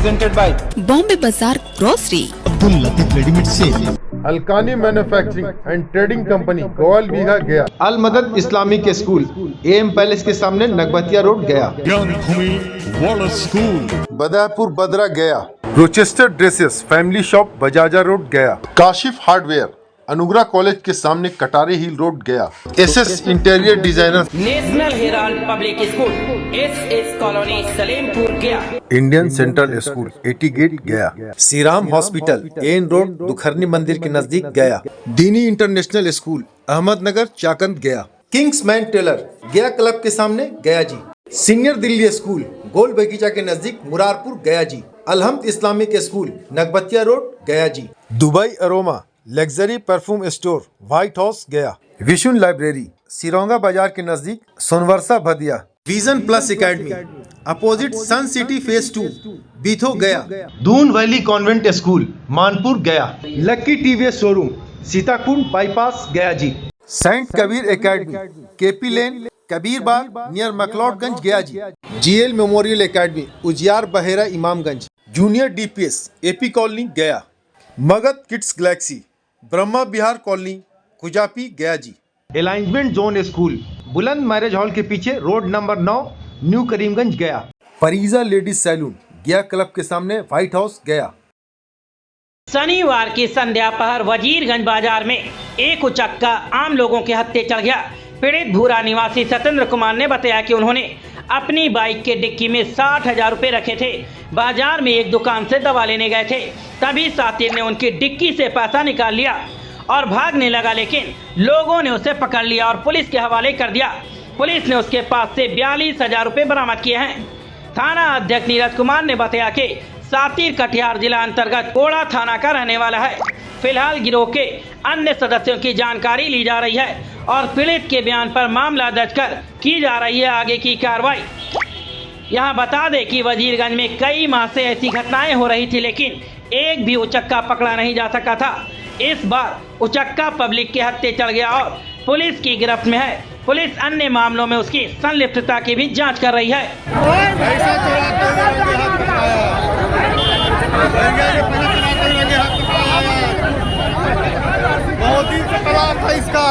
presented by Bombay Bazaar Grocery, Abdul Latif readymade sale, Alkani manufacturing and trading company Gowal Bigha Gaya. Al मदद Islamic school M palace के सामने नगबतिया Road गया। ज्ञान भूमि वाला स्कूल, बदापुर बदरा गया। Rochester dresses family shop Bajaja road गया। काशिफ हार्डवेयर अनुग्रह कॉलेज के सामने कटारी हिल रोड गया। SS interior designer national Herald public school SS colony Salempur गया। इंडियन सेंट्रल स्कूल 80 गेट गया। श्रीराम हॉस्पिटल एन रोड दुखरनी मंदिर के नजदीक गया। दीनी इंटरनेशनल स्कूल अहमदनगर चाकंद गया। किंग्समैन टेलर गया क्लब के सामने गया जी। सीनियर दिल्ली स्कूल गोल बगीचा के नजदीक Murarpur Gaya ji. Alhamd Islamic School Nagbatiya Road Gaya ji. Dubai Aroma Luxury Perfume Store White House Gaya. Vishun Library Sironga Bazar के नजदीक Sonwarsha Bhadiya. Vision Plus Academy opposite Sun City Phase 2 Beetho Gaya. Doon Valley Convent School Manpur Gaya. Lucky TVS showroom Sitakund bypass Gaya ji. Saint Kabir Academy KP Lane Kabir Bagh near मकलौडगंज गया ji. GL Memorial academy Ujiyar Bahera Imamganj. Junior DPS AP Colony Gaya. Magadh Kids Galaxy Brahma Bihar Colony Kujapi Gaya ji. अलाइंसमेंट Zone School Buland Marriage Hall के पीछे road number 9 New Karimganj Gaya. Fariza Ladies Salon Gaya club के सामने white House गया। शनिवार की संध्या पहर वजीरगंज बाजार में एक उचक्का आम लोगों के हत्थे चढ़ गया। पीड़ित भूरा निवासी सत्येंद्र कुमार ने बताया कि उन्होंने अपनी बाइक के डिक्की में 60,000 रुपए रखे थे। बाजार में एक दुकान से दवा लेने गए थे, तभी साथी ने उनकी डिक्की से पैसा निकाल लिया और भागने लगा, लेकिन लोगों ने उसे पकड़ लिया और पुलिस के हवाले कर दिया। पुलिस ने उसके पास से 42,000 रुपए बरामद किए हैं। थाना अध्यक्ष नीरज कुमार ने बताया कि सातिर कटिहार जिला अंतर्गत कोड़ा थाना का रहने वाला है। फिलहाल गिरोह के अन्य सदस्यों की जानकारी ली जा रही है और पीड़ित के बयान पर मामला दर्ज कर की जा रही है आगे की कार्रवाई। यहाँ बता दें कि वजीरगंज में कई माह से ऐसी घटनाएं हो रही थी, लेकिन एक भी उचक्का पकड़ा नहीं जा सका था। इस बार उचक्का पब्लिक के हत्थे चढ़ गया और पुलिस की गिरफ्त में है। पुलिस अन्य मामलों में उसकी संलिप्तता की भी जांच कर रही है। बहुत दिन से तलाश था इसका,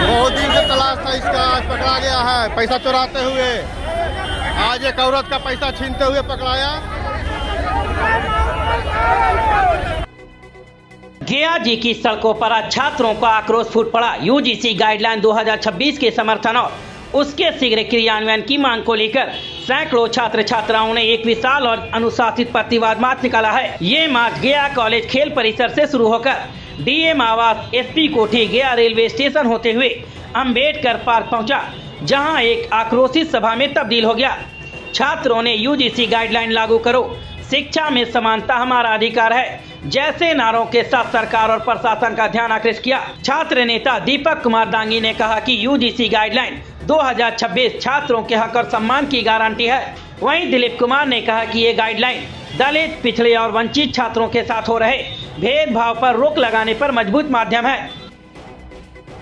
बहुत दिन से तलाश था इसका, आज पकड़ा गया है पैसा चुराते हुए। आज एक औरत का पैसा छीनते हुए पकड़ाया। गया जी की सड़कों पर आज छात्रों का आक्रोश फूट पड़ा। यूजीसी गाइडलाइन 2026 के समर्थन और उसके शीघ्र क्रियान्वयन की मांग को लेकर सैकड़ों छात्र छात्राओं ने एक विशाल और अनुशासित प्रतिवाद मार्च निकाला है। ये मार्च गया कॉलेज खेल परिसर से शुरू होकर डीएम आवास, एसपी कोठी, गया रेलवे स्टेशन होते हुए अंबेडकर पार्क पहुंचा, जहां एक आक्रोशित सभा में तब्दील हो गया। छात्रों ने यूजीसी गाइडलाइन लागू करो, शिक्षा में समानता हमारा अधिकार है जैसे नारों के साथ सरकार और प्रशासन का ध्यान आकृष्ट किया। छात्र नेता दीपक कुमार दांगी ने कहा कि यूजीसी गाइडलाइन 2026 छात्रों के हक और सम्मान की गारंटी है। वहीं दिलीप कुमार ने कहा कि ये गाइडलाइन दलित, पिछड़े और वंचित छात्रों के साथ हो रहे भेदभाव पर रोक लगाने पर मजबूत माध्यम है।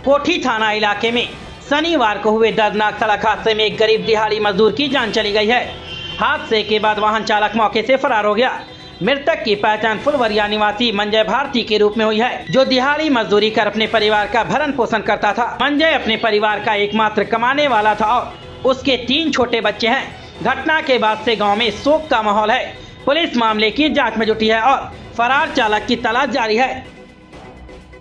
कोठी थाना इलाके में शनिवार को हुए दर्दनाक सड़क हादसे में एक गरीब दिहाड़ी मजदूर की जान चली गई है। हादसे के बाद वाहन चालक मौके से फरार हो गया। मृतक की पहचान फुलवरिया निवासी मंजय भारती के रूप में हुई है, जो दिहाड़ी मजदूरी कर अपने परिवार का भरण पोषण करता था। मंजय अपने परिवार का एकमात्र कमाने वाला था और उसके 3 छोटे बच्चे हैं। घटना के बाद से गांव में शोक का माहौल है। पुलिस मामले की जांच में जुटी है और फरार चालक की तलाश जारी है।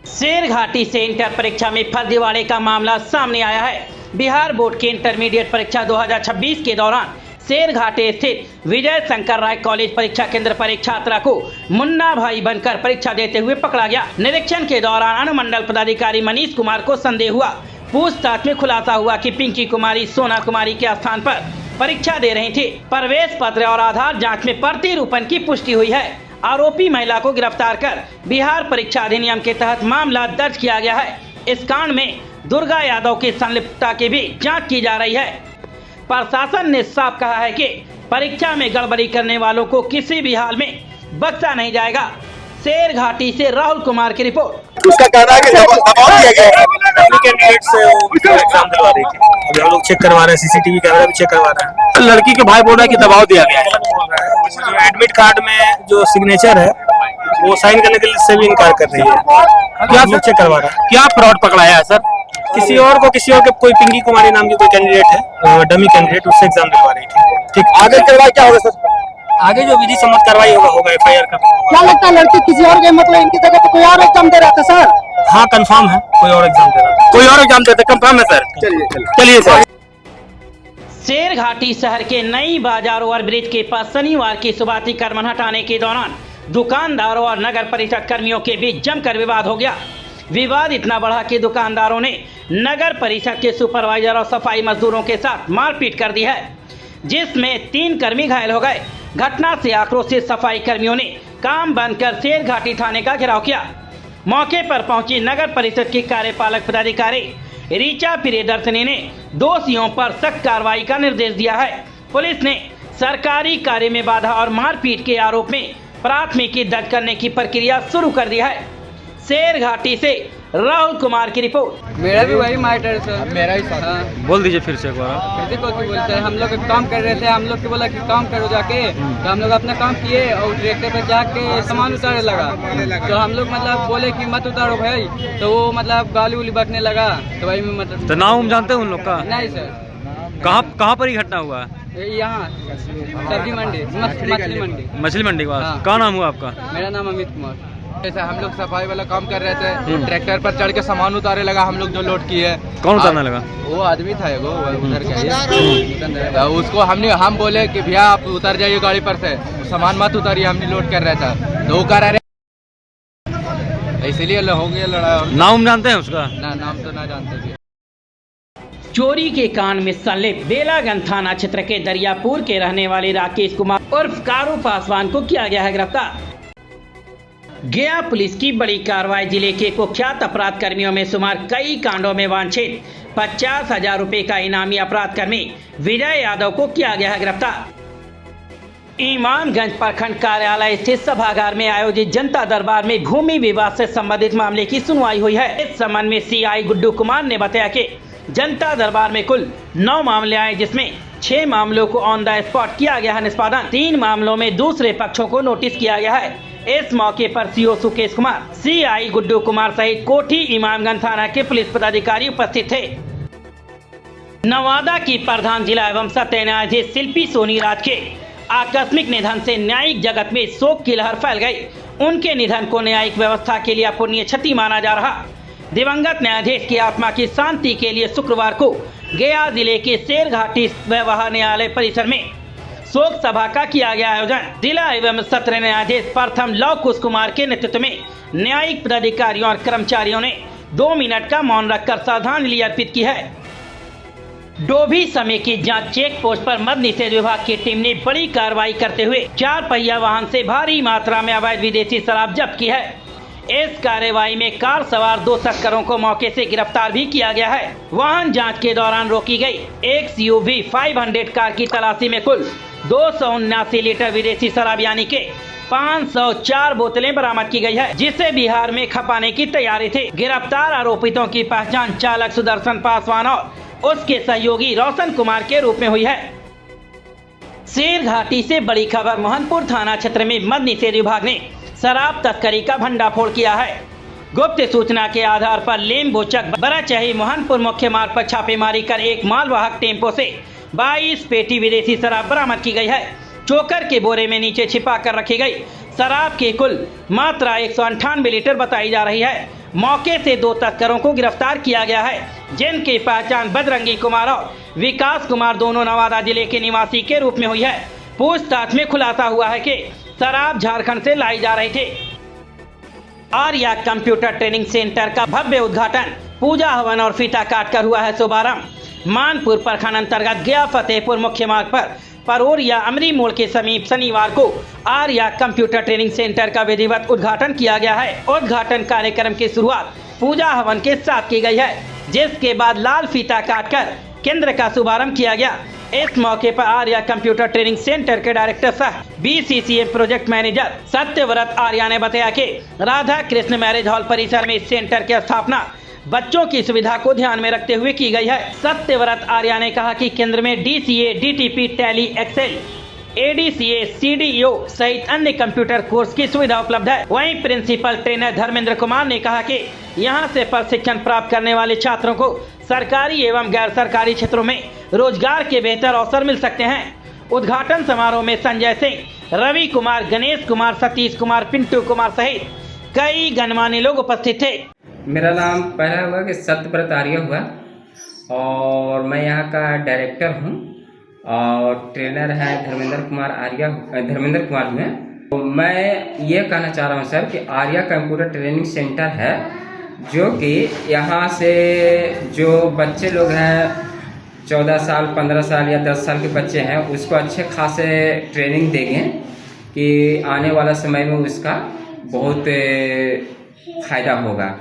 शेरघाटी से इंटर परीक्षा में फर्जीवाड़े का मामला सामने आया है। बिहार बोर्ड की इंटरमीडिएट परीक्षा 2026 के दौरान शेरघाटी स्थित विजय शंकर राय कॉलेज परीक्षा केंद्र पर एक छात्रा को मुन्ना भाई बनकर परीक्षा देते हुए पकड़ा गया। निरीक्षण के दौरान अनुमंडल पदाधिकारी मनीष कुमार को संदेह हुआ। पूछताछ में खुलासा हुआ कि पिंकी कुमारी सोना कुमारी के स्थान पर परीक्षा दे रही थी। प्रवेश पत्र और आधार जांच में प्रतिरूपण की पुष्टि हुई है। आरोपी महिला को गिरफ्तार कर बिहार परीक्षा अधिनियम के तहत मामला दर्ज किया गया है। इस कांड में दुर्गा यादव की संलिप्तता की भी जांच की जा रही है। प्रशासन ने साफ कहा है कि परीक्षा में गड़बड़ी करने वालों को किसी भी हाल में बख्शा नहीं जाएगा। शेरघाटी से राहुल कुमार की रिपोर्ट। उसका कहना है कि दबाव दिया गया है कैंडिडेट से एग्जाम करवा रही थी। अभी हम लोग चेक करवा रहे हैं, सीसीटीवी कैमरा भी चेक करवा रहे हैं। लड़की के भाई बोल रहा है कि दबाव दिया गया है। जो एडमिट कार्ड में जो सिग्नेचर है वो साइन करने के लिए से भी इनकार कर रही है। क्या चेक करवा रहा है? क्या फ्रॉड पकड़ाया है सर? किसी और के कोई पिंकी कुमारी नाम की कोई कैंडिडेट है, डमी कैंडिडेट, उससे एग्जाम दिलवा रही थी। ठीक, आगे कार्रवाई क्या होगा सर? आगे जो विधि सम्मत कार्रवाई होगा FIR का। क्या लगता है लड़की किसी और के मतलब इनकी जगह पे कोई और एग्जाम दे रहा था सर? हाँ कंफर्म है, कोई और एग्जाम दे रहा है, कोई और एग्जाम देते कंफर्म है सर। चलिए सर। शेरघाटी शहर के नई बाजार ओवरब्रिज के पास शनिवार की सुबह कर्मन हटाने के दौरान दुकानदारों और नगर परिषद कर्मियों के बीच जमकर विवाद हो गया। विवाद इतना बढ़ा कि दुकानदारों ने नगर परिषद के सुपरवाइजर और सफाई मजदूरों के साथ मारपीट कर दी है, जिसमें 3 कर्मी घायल हो गए। घटना से आक्रोशित सफाई कर्मियों ने काम बंद कर शेरघाटी थाने का घेराव किया। मौके पर पहुंची नगर परिषद की कार्यपालक पदाधिकारी रीचा प्रियदर्शनी ने दोषियों पर सख्त कार्रवाई का निर्देश दिया है। पुलिस ने सरकारी कार्य में बाधा और मारपीट के आरोप में प्राथमिकी दर्ज करने की प्रक्रिया शुरू कर दी है। शेरघाटी से राहुल कुमार की रिपोर्ट। मेरा भी वही मैटर सर, मेरा ही साथ। हाँ। बोल दीजिए फिर से एक बार। फिर को बोलते हैं, हम लोग काम कर रहे थे, हम लोग को बोला कि काम करो जाके, तो हम लोग अपना काम किए और ट्रैक्टर पे जाके सामान उतारने लगा। तो हम लोग मतलब बोले कि मत उतारो भाई, तो वो मतलब गाली उली बकने लगा। तो भाई मतलब तो नाम जानते हैं उन लोग का? नहीं सर। कहाँ पर ही घटना हुआ? यहाँ सब्जी मंडी, मछली मंडी। मछली मंडी के पास। हाँ। क्या नाम हुआ आपका? मेरा नाम अमित कुमार। जैसे हम लोग सफाई वाला काम कर रहे थे, ट्रैक्टर पर चढ़ के सामान उतारे लगा, हम लोग जो लोड किए। कौन उतारने लगा? वो आदमी था वो उधर के। उसको हम बोले कि भैया आप उतर जाइए गाड़ी पर से, सामान मत उतारिए, हमने लोड कर रहा था। तो वो कह रहे इसीलिए हो गया लड़ाई। नाम जानते हैं उसका? नाम तो ना जानते। चोरी के कांड में संलिप्त बेलागंज थाना क्षेत्र के दरियापुर के रहने वाले राकेश कुमार उर्फ कारू पासवान को किया गया है गिरफ्तार। गया पुलिस की बड़ी कार्रवाई। जिले के कुख्यात अपराध कर्मियों में शुमार कई कांडों में वांछित 50,000 रुपए का इनामी अपराध कर्मी विजय यादव को किया गया है गिरफ्तार। इमामगंज प्रखंड कार्यालय स्थित सभागार में आयोजित जनता दरबार में भूमि विवाद से संबंधित मामले की सुनवाई हुई है। इस संबंध में CI गुड्डू कुमार ने बताया कि जनता दरबार में कुल 9 मामले आए, जिसमें 6 मामलों को ऑन द स्पॉट किया गया है निष्पादन। 3 मामलों में दूसरे पक्षों को नोटिस किया गया है। इस मौके पर CO सुकेश कुमार, CI गुड्डू कुमार सहित कोठी इमामगंज थाना के पुलिस पदाधिकारी उपस्थित थे। नवादा की प्रधान जिला एवं सत्य न्यायाधीश शिल्पी सोनी राज के आकस्मिक निधन से न्यायिक जगत में शोक की लहर फैल गई। उनके निधन को न्यायिक व्यवस्था के लिए अपूरणीय क्षति माना जा रहा। दिवंगत न्यायाधीश की आत्मा की शांति के लिए शुक्रवार को गया जिले के शेरघाटी व्यवहार न्यायालय परिसर में शोक सभा का किया गया आयोजन। जिला एवं सत्र न्यायाधीश प्रथम लव कुश कुमार के नेतृत्व में न्यायिक पदाधिकारियों और कर्मचारियों ने 2 मिनट का मौन रखकर श्रद्धांजलि अर्पित की है। डोभी समय की जांच चेक पोस्ट पर मद्य निषेध विभाग की टीम ने बड़ी कार्रवाई करते हुए 4 पहिया वाहन से भारी मात्रा में अवैध विदेशी शराब जब्त की है। इस कार्रवाई में कार सवार 2 तस्करों को मौके से गिरफ्तार भी किया गया है। वाहन जांच के दौरान रोकी गई एक CUV 500 कार की तलाशी में कुल 279 लीटर विदेशी शराब यानी के 504 बोतलें बरामद की गई है, जिसे बिहार में खपाने की तैयारी थी। गिरफ्तार आरोपितों की पहचान चालक सुदर्शन पासवान और उसके सहयोगी रोशन कुमार के रूप में हुई है। शेरघाटी से बड़ी खबर। मोहनपुर थाना क्षेत्र में मद्य निषेध विभाग ने शराब तस्करी का भंडाफोड़ किया है। गुप्त सूचना के आधार पर लेम्बोचक बराचही मोहनपुर मुख्य मार्ग पर छापेमारी कर एक मालवाहक टेम्पो से 22 पेटी विदेशी शराब बरामद की गई है। चोकर के बोरे में नीचे छिपा कर रखी गई शराब की कुल मात्रा 198 लीटर बताई जा रही है। मौके से 2 तस्करों को गिरफ्तार किया गया है, जिनकी पहचान बजरंगी कुमार और विकास कुमार दोनों नवादा जिले के निवासी के रूप में हुई है। पूछताछ में खुलासा हुआ है कि शराब झारखंड से लाई जा रही थी। आर्या कंप्यूटर ट्रेनिंग सेंटर का भव्य उद्घाटन, पूजा हवन और फीता काटकर हुआ है शुभारंभ। मानपुर प्रखंड अंतर्गत गया फतेहपुर मुख्य मार्ग पर परोरिया अमरी मोड़ के समीप शनिवार को आर्या कंप्यूटर ट्रेनिंग सेंटर का विधिवत उद्घाटन किया गया है। उद्घाटन कार्यक्रम की शुरुआत पूजा हवन के साथ की गई है, जिसके बाद लाल फीता काटकर केंद्र का शुभारंभ किया गया। इस मौके पर आर्या कंप्यूटर ट्रेनिंग सेंटर के डायरेक्टर सह BCCM project manager Satyavrat Arya ने बताया कि राधा कृष्ण मैरिज हॉल परिसर में इस सेंटर की स्थापना बच्चों की सुविधा को ध्यान में रखते हुए की गई है। सत्यव्रत आर्या ने कहा कि केंद्र में DCA, DTP, Tally, excel, ADCA, CDO सहित अन्य कंप्यूटर कोर्स की सुविधा उपलब्ध है। वहीं प्रिंसिपल ट्रेनर धर्मेंद्र कुमार ने कहा कि यहां से प्रशिक्षण प्राप्त करने वाले छात्रों को सरकारी एवं गैर सरकारी क्षेत्रों में रोजगार के बेहतर अवसर मिल सकते हैं। उद्घाटन समारोह में संजय सिंह, रवि कुमार, गणेश कुमार, सतीश कुमार, पिंटू कुमार सहित कई गणमान्य लोग उपस्थित थे। मेरा नाम पहला हुआ कि सत्यव्रत आर्य हुआ और मैं यहाँ का डायरेक्टर हूँ और ट्रेनर है धर्मेंद्र कुमार हुए। तो मैं ये कहना चाह रहा हूँ सर कि आर्या कंप्यूटर ट्रेनिंग सेंटर है, जो कि यहाँ से जो बच्चे लोग हैं 14 साल, 15 साल या 10 साल के बच्चे हैं, उसको अच्छे खासे ट्रेनिंग देंगे कि आने वाला समय में उसका बहुत फायदा होगा।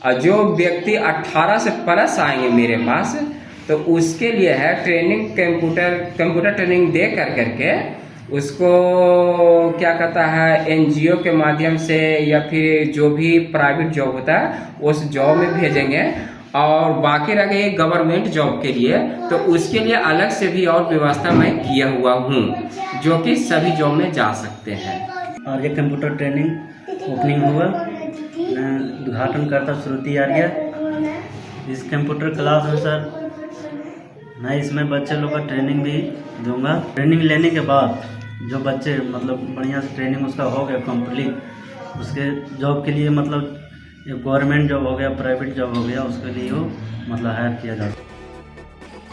और जो व्यक्ति 18 से प्लस आएंगे मेरे पास, तो उसके लिए है ट्रेनिंग, कंप्यूटर ट्रेनिंग दे करके उसको क्या कहता है NGO के माध्यम से या फिर जो भी प्राइवेट जॉब होता है उस जॉब में भेजेंगे। और बाकी रह गए गवर्नमेंट जॉब के लिए, तो उसके लिए अलग से भी और व्यवस्था मैं किया हुआ हूँ, जो कि सभी जॉब में जा सकते हैं। और ये कंप्यूटर ट्रेनिंग ओपनिंग हुआ, मैं उद्घाटन करता श्रुति आर्या। इस कंप्यूटर क्लास में सर मैं इसमें बच्चे लोग का ट्रेनिंग भी दूंगा। ट्रेनिंग लेने के बाद जो बच्चे मतलब बढ़िया से ट्रेनिंग उसका हो गया कंप्लीट, उसके जॉब के लिए मतलब गवर्नमेंट जॉब हो गया, प्राइवेट जॉब हो गया, उसके लिए वो मतलब हायर किया जाता है।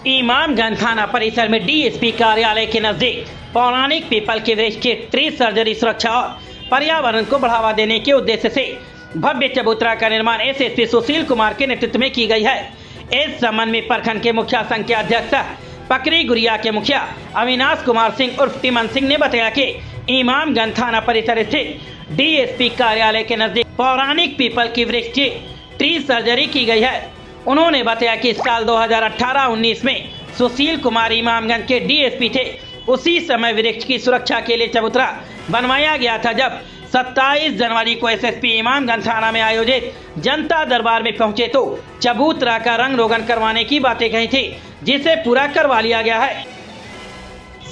इमामगंज थाना परिसर में DSP कार्यालय के नजदीक पौराणिक पीपल के वृक्ष की ट्री सर्जरी सुरक्षा और पर्यावरण को बढ़ावा देने के उद्देश्य से भव्य चबूतरा का निर्माण SSP सुशील कुमार के नेतृत्व में की गई है। इस संबंध में प्रखंड के मुखिया संघ के अध्यक्ष पकरी गुरिया के मुखिया अविनाश कुमार सिंह उर्फ टिमन सिंह ने बताया कि इमामगंज थाना परिसर स्थित DSP कार्यालय के नजदीक पौराणिक पीपल की वृक्ष की ट्री सर्जरी की गई है। उन्होंने बताया कि साल 2018-19 में सुशील कुमार इमामगंज के DSP थे। उसी समय वृक्ष की सुरक्षा के लिए चबूतरा बनवाया गया था। जब 27 जनवरी को SSP इमामगंज थाना में आयोजित जनता दरबार में पहुंचे तो चबूतरा का रंग रोगन करवाने की बातें कही थी, जिसे पूरा करवा लिया गया है।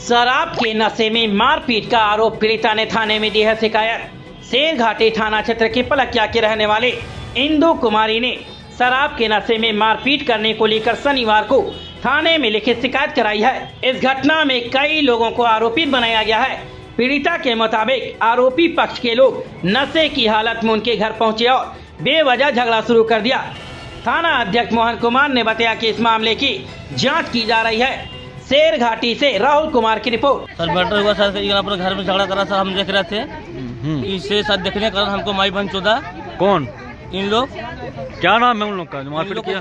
शराब के नशे में मारपीट का आरोप पीड़िता ने थाने में दी है शिकायत। शेरघाटी थाना क्षेत्र के पलकिया के रहने वाले इंदु कुमारी ने शराब के नशे में मारपीट करने को लेकर शनिवार को थाने में लिखित शिकायत कराई है। इस घटना में कई लोगों को आरोपित बनाया गया है। पीड़िता के मुताबिक आरोपी पक्ष के लोग नशे की हालत में उनके घर पहुंचे और बेवजह झगड़ा शुरू कर दिया। थाना अध्यक्ष मोहन कुमार ने बताया कि इस मामले की जांच की जा रही है। शेरघाटी से राहुल कुमार की रिपोर्ट। सर मर्डर हुआ सर, यहाँ पर घर में झगड़ा करा सर, हम देख रहे थे। इससे सर देखने के कारण हमको माई बहन चौदह। कौन इन लोग? क्या नाम है उन लोग का?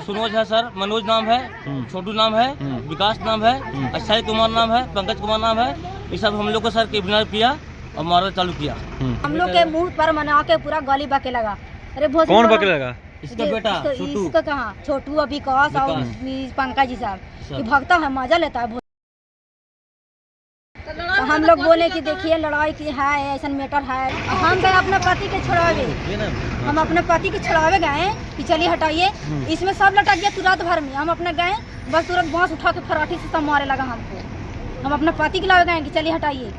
सुनोज है सर, मनोज नाम है, छोटू नाम है, विकास नाम है, अक्षय कुमार नाम है, पंकज कुमार नाम है। ये सब हम लोग को सर किडनैप किया और मारना चालू किया। हम लोग के मुंह पर मना के पूरा गाली बके लगा। अरे कौन बके लगा? इसका बेटा छोटू। इसका कहाँ? छोटू, विकास और पंकज जी साहब भगता है, मजा लेता है। तो हम लोग बोले कि देखिए लड़ाई की है, ऐसा मैटर है। हम गए अपने पति के छुड़ावे, हम अपने पति के छुड़ावे गए कि चलिए हटाइए। इसमें सब लटक गया तुरंत भर में। हम अपने गए, बस तुरंत बांस उठा के फराठी से सब मारे लगा हमको। हम अपने पति के लावे गए कि चलिए हटाइए।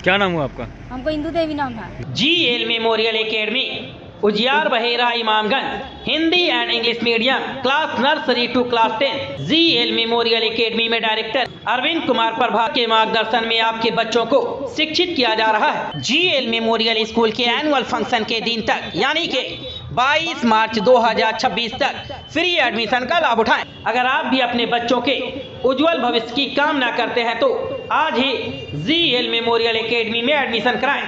क्या नाम हुआ आपका? हमको इंदू देवी नाम है। GL memorial academy Ujiyar Bahera Imamganj Hindi and English medium class nursery to class 10। GL memorial academy में डायरेक्टर अरविंद कुमार प्रभा के मार्गदर्शन में आपके बच्चों को शिक्षित किया जा रहा है। GL मेमोरियल स्कूल के एनुअल फंक्शन के दिन तक यानी कि 22 मार्च 2026 तक फ्री एडमिशन का लाभ उठाएं। अगर आप भी अपने बच्चों के उज्जवल भविष्य की कामना करते हैं तो आज ही GL मेमोरियल एकेडमी में एडमिशन कराएं।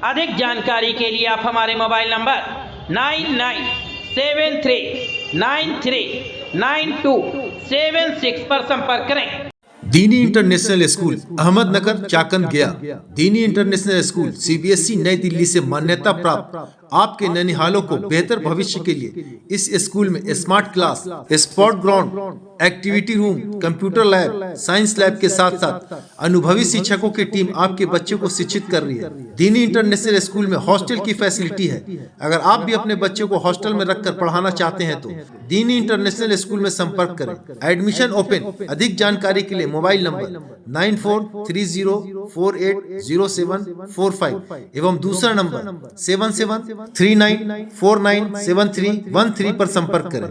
अधिक जानकारी के लिए आप हमारे मोबाइल नंबर 9973939276 पर संपर्क करें। दीनी इंटरनेशनल स्कूल अहमदनगर चाकंद गया। दीनी इंटरनेशनल स्कूल CBSE नई दिल्ली से मान्यता प्राप्त आपके ननिहालों को बेहतर भविष्य के लिए इस स्कूल में smart class, sport ground, activity room, computer lab, science lab के साथ साथ अनुभवी शिक्षकों की टीम आपके बच्चों को शिक्षित कर रही है। दीनी इंटरनेशनल स्कूल में हॉस्टल की फैसिलिटी है। अगर आप भी अपने बच्चों को हॉस्टल में रखकर पढ़ाना चाहते हैं तो दीनी इंटरनेशनल स्कूल में संपर्क करें। Admission open. अधिक जानकारी के लिए मोबाइल नंबर 9430480745 एवं दूसरा नंबर 7739497313 पर संपर्क करें।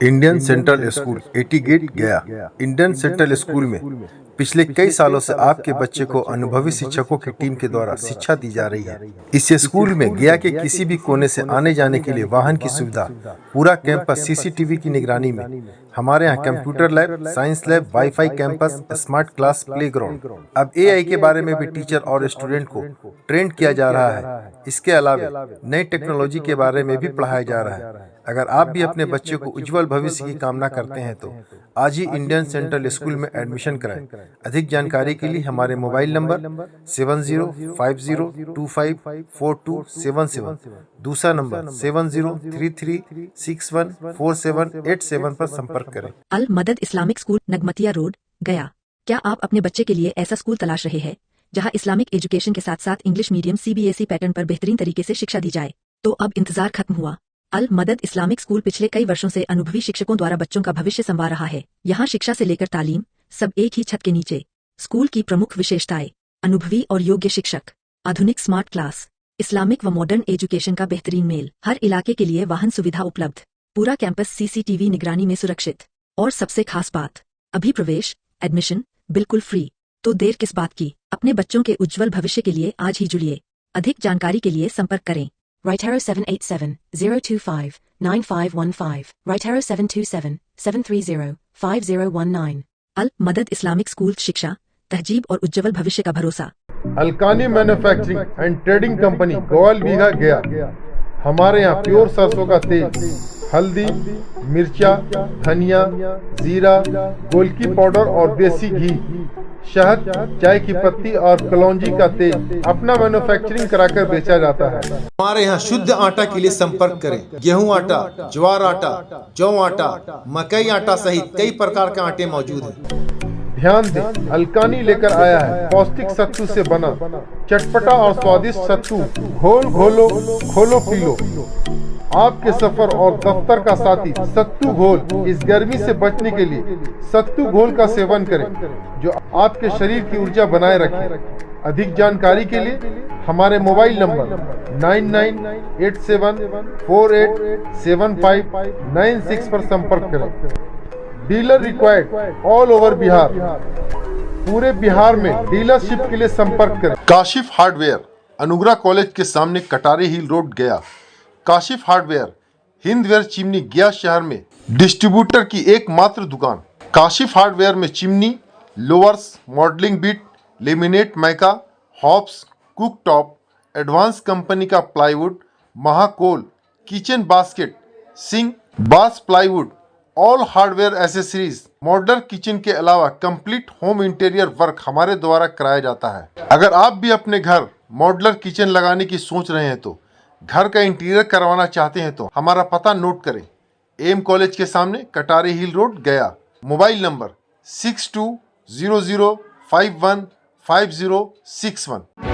इंडियन सेंट्रल स्कूल 80 गेट गया। इंडियन सेंट्रल स्कूल में पिछले कई सालों से आपके बच्चे को अनुभवी शिक्षकों की टीम के द्वारा शिक्षा दी जा रही है। इस स्कूल में गया के किसी भी कोने से आने जाने के लिए वाहन की सुविधा, पूरा कैंपस सीसीटीवी की निगरानी में। हमारे यहाँ computer lab, science lab, wifi campus, smart class, playground. अब एआई के बारे में भी टीचर और स्टूडेंट को ट्रेन किया जा रहा है। इसके अलावा नई टेक्नोलॉजी के बारे में भी पढ़ाया जा रहा है। अगर आप भी अपने बच्चे को उज्जवल भविष्य की कामना करते हैं तो आज ही इंडियन सेंट्रल स्कूल में एडमिशन कराएं। अधिक जानकारी के लिए हमारे मोबाइल नंबर 7050254277, दूसरा नंबर 7033614787 पर संपर्क करें। अल मदद इस्लामिक स्कूल, नगमतिया रोड, गया। क्या आप अपने बच्चे के लिए ऐसा स्कूल तलाश रहे हैं जहां इस्लामिक एजुकेशन के साथ साथ इंग्लिश मीडियम CBSE पैटर्न पर बेहतरीन तरीके से शिक्षा दी जाए? तो अब इंतजार खत्म हुआ। अल मदद इस्लामिक स्कूल पिछले कई वर्षों से अनुभवी शिक्षकों द्वारा बच्चों का भविष्य संवार रहा है। यहाँ शिक्षा से लेकर तालीम सब एक ही छत के नीचे। स्कूल की प्रमुख विशेषताएं: अनुभवी और योग्य शिक्षक, आधुनिक स्मार्ट क्लास, इस्लामिक व मॉडर्न एजुकेशन का बेहतरीन मेल, हर इलाके के लिए वाहन सुविधा उपलब्ध, पूरा कैंपस CCTV निगरानी में सुरक्षित, और सबसे खास बात, अभी प्रवेश एडमिशन बिल्कुल फ्री। तो देर किस बात की, अपने बच्चों के उज्जवल भविष्य के लिए आज ही जुड़िए। अधिक जानकारी के लिए संपर्क करें। Rightero 787-025-9515, Rightero 727-730-5019। अल मदद इस्लामिक स्कूल, शिक्षा, तहजीब और उज्जवल भविष्य का भरोसा। Alkani manufacturing and trading company, Gowal Bigha, Gaya. हमारे यहाँ प्योर सरसों का तेल, हल्दी, मिर्चा, धनिया, जीरा, गोलकी पाउडर और देसी घी, शहद, चाय की पत्ती और कलौंजी का तेल अपना मैन्युफैक्चरिंग कराकर बेचा जाता है। हमारे यहाँ शुद्ध आटा के लिए संपर्क करें। गेहूं आटा, ज्वार आटा, जौ आटा, मकई आटा सहित कई प्रकार के आटे मौजूद हैं। ध्यान दें, अलकानी लेकर आया है पौष्टिक सत्तू से बना चटपटा और स्वादिष्ट सत्तू। घोल घोलो, खोलो पी लो। आपके सफर और दफ्तर का साथी सत्तू घोल। इस गर्मी से बचने के लिए सत्तू घोल का सेवन करें जो आपके शरीर की ऊर्जा बनाए रखे। अधिक जानकारी के लिए हमारे मोबाइल नंबर 9987487596 पर संपर्क करें। Dealer required all over Bihar. पूरे बिहार में डीलरशिप के लिए संपर्क करें। काशिफ हार्डवेयर, अनुग्रह कॉलेज के सामने, कटारी हिल रोड, गया। काशिफ हार्डवेयर हिंदवेयर चिमनी, गया शहर में डिस्ट्रीब्यूटर की एकमात्र दुकान। काशिफ हार्डवेयर में chimney, louvres, modelling bit, laminate mica, hobs, cook top, advance company का plywood, Mahakol, kitchen basket, sink, बास plywood, all hardware accessories, modular kitchen के अलावा कंप्लीट होम इंटीरियर वर्क हमारे द्वारा कराया जाता है। अगर आप भी अपने घर मॉडलर किचन लगाने की सोच रहे हैं तो घर का इंटीरियर करवाना चाहते हैं तो हमारा पता नोट करें। एम कॉलेज के सामने, कटारी हिल रोड, गया। Mobile number 6200515061।